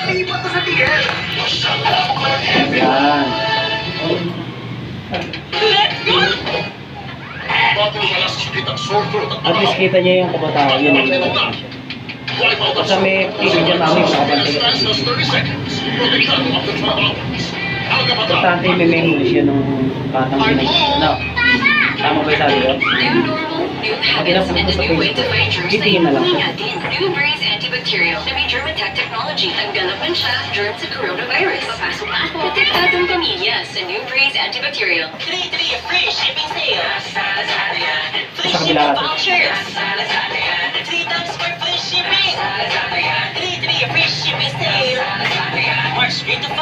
Nalipat na sa TL. Yan. Let's go! At least kita niya yung kabataan yun. Basta may piso dyan namin makapantay. Importante may memory siya nung batang pinag... Ano? Tama ba yung sabi ko? Pag inapos ko sa Facebook, titingin na lang siya. New Braze antibacterial na may German-Tech technology. Tanggalapan siya germ sa coronavirus. Papasok na ako. Protektadong pamilya sa New Braze antibacterial. 3-3 free shipping sale. Free Sa kabila shipping natin. vouchers. 3 times for free shipping. 3-3 free shipping sale. March 3 to 5.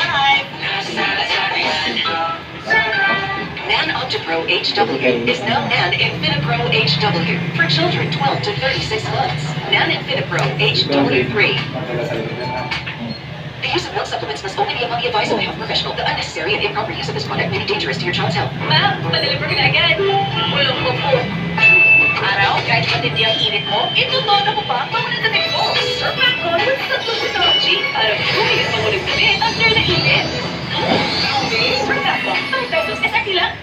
Nan OptiPro HW is now Nan InfiniPro HW for children 12 to 36 months. Nan InfiniPro HW3. The use of milk supplements must only be among the advice of a health professional. The unnecessary and improper use of this product may be dangerous to your child's health. Ma'am, pa-deliver ka na agad. Walang po po. Araw, kahit matindi ang init mo, itutono mo pa ang pamunatanin mo. Sir Paco, with subtle technology para bumili ang mamuling damit after the init. Sir Paco, 5 pesos, exactly lang.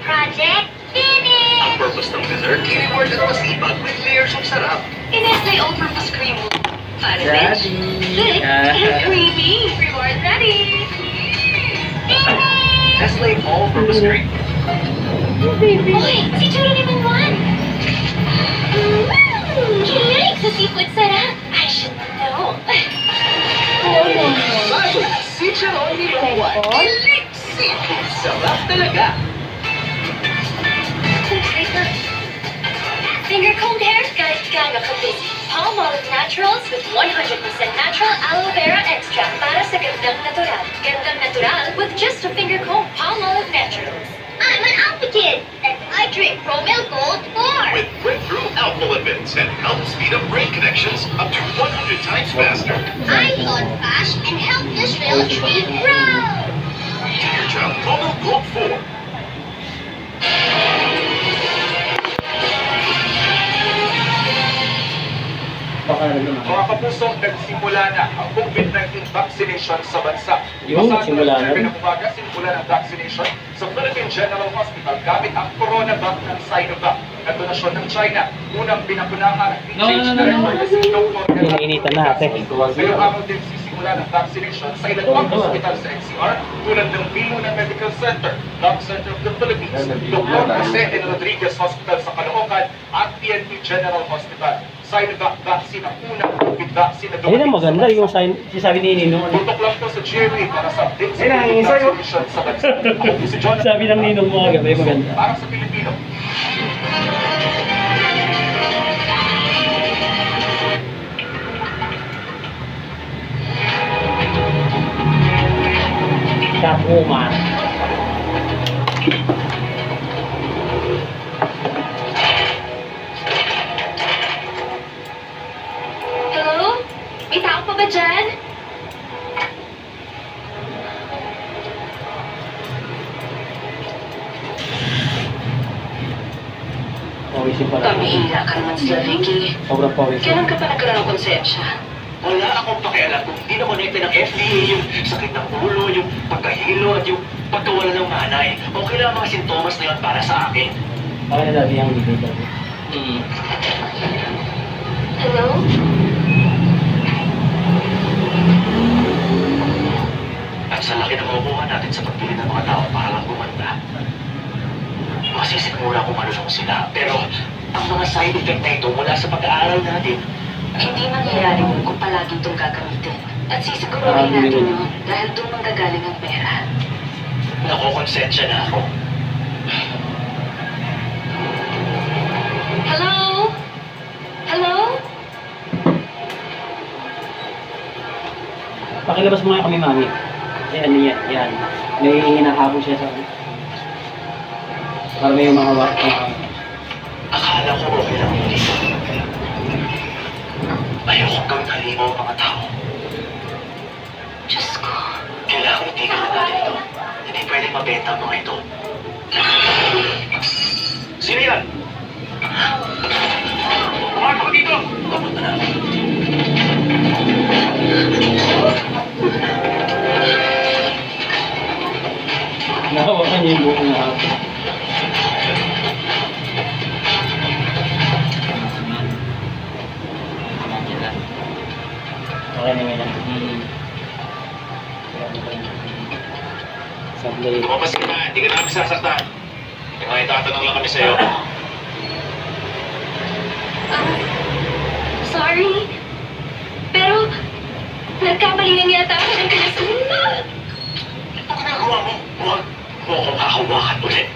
Project finish! Ang purpose ng dessert, i-reward na masipag with layers of sarap. Nestle All-Purpose Cream. Para rich, Daddy. thick, and creamy. Reward ready. Nestle All-Purpose Cream. Uy, si Churo ni Mangwan! Kilig sa seafood sarap! I should know. Bago, si Charon ni Mangwan. Seafood sarap talaga. Finger combed hair, kahit gaano ka-busy. Palmolive Naturals with 100% natural aloe vera extract para sa gandang natural. Gandang natural with just a finger comb. Palmolive Naturals. I'm an Alpha Kid, and I drink Promil Gold 4. With breakthrough alpha lipids that help speed up brain connections up to 100 times faster. I thought fast and help this little tree grow. Give your child Promil Gold 4. Baka na naman. Mga kapuso, nagsimula na ang COVID-19 vaccination sa bansa. Yung Pasado nagsimula ng na? 7 ng umaga, simula ng vaccination sa Philippine General Hospital gamit ang CoronaVac ng Sinovac na donasyon ng China. Unang pinakunahan ng PH Director na si Dr. Iniinitan na ate. Ngayong araw din sisimula ng vaccination sa ilang pang hospital sa NCR tulad ng Luna Medical Center, Lung Center of the Philippines, Dr. Jose N. Rodriguez Hospital sa Caloocan at PNP General Hospital. Sinovac vaccine ang unang COVID vaccine na Ayun ang maganda yung sabi ni Ninong. Tutok lang po sa GMA para sa updates sa Ayun ang isa yun. vaccination sa bansa. Ako po si Jonathan. Sabi ng Ninong mga gabi, maganda. Para sa Pilipino. Catwoman. Hello? May tao pa ba dyan? Pawisin pala. Pamihira ka naman sila, Vicky. Sobrang pawisin. Kailan ka pa nagkaroon ng konsensya? Wala akong pakialam kung hindi na-connected ng FDA, yung sakit ng ulo, yung pagkahilo, at yung pagkawala ng nanay. Okay lang ang mga sintomas na yun para sa akin. Baka na dati ang dito. Hello? At sa laki na makukuha natin sa pagpili ng mga tao para lang gumanda. Masisigmura kung malulong sila, pero ang mga side effect na ito mula sa pag-aaral natin. Hindi mangyayari yun kung palagi itong gagamitin. At sisiguruhin natin yun dahil doon manggagaling ang pera. Nakokonsensya na ako. Hello? Hello? Pakilabas mo nga kami, mami. Yan, yan, yan. May hinahabol siya sa akin. Para may mga Akala ko okay lang yun dito. Ayokong gawin halimaw ang mga tao. Diyos ko. Kailangan itigil na natin ito. Hindi pwedeng mabenta ang mga ito. Sino yan? Pumarto ka dito! Kapot na namin. niyo yung buong lahat. Okay naman yan. Sablay. Lumabas ka na, hindi ka namin sasaktan. Kaya itatanong lang kami sa'yo. Sorry. Pero, nagkamali lang yata ako ng pinasunda. Ano ginagawa mo? Huwag mo akong hahawakan ulit.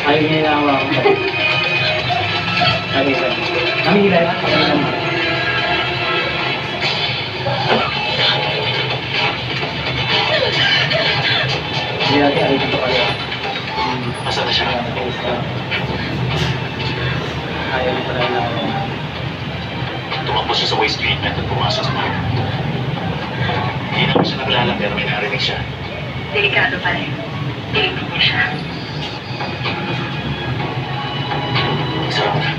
Ayaw niya yung awa ko. Sabi. Kami nila yan. Kami naman. Hindi natin alam dito kayo. Asa na siya? Ayaw niya pala na ako. Tumakbo siya sa waste treatment at pumasok sa bahay. Hindi namin siya nakilala pero may narinig siya. Delikado pa rin. Tingnan mo siya. Sarap na.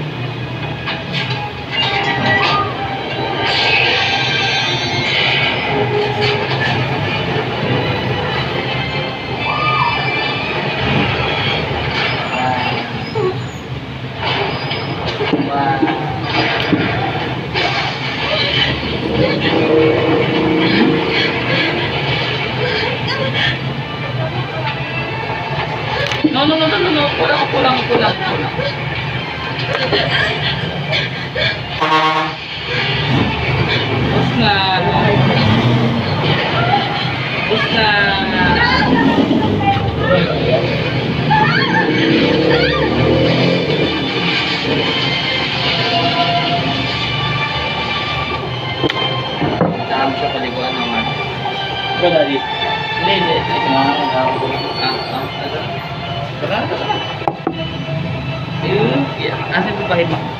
No. Kulang. Bus na. Dami siya paliguan naman. Ikaw, Daddy? Hindi. Ito na ako. Tara. Asan yung bahid mo?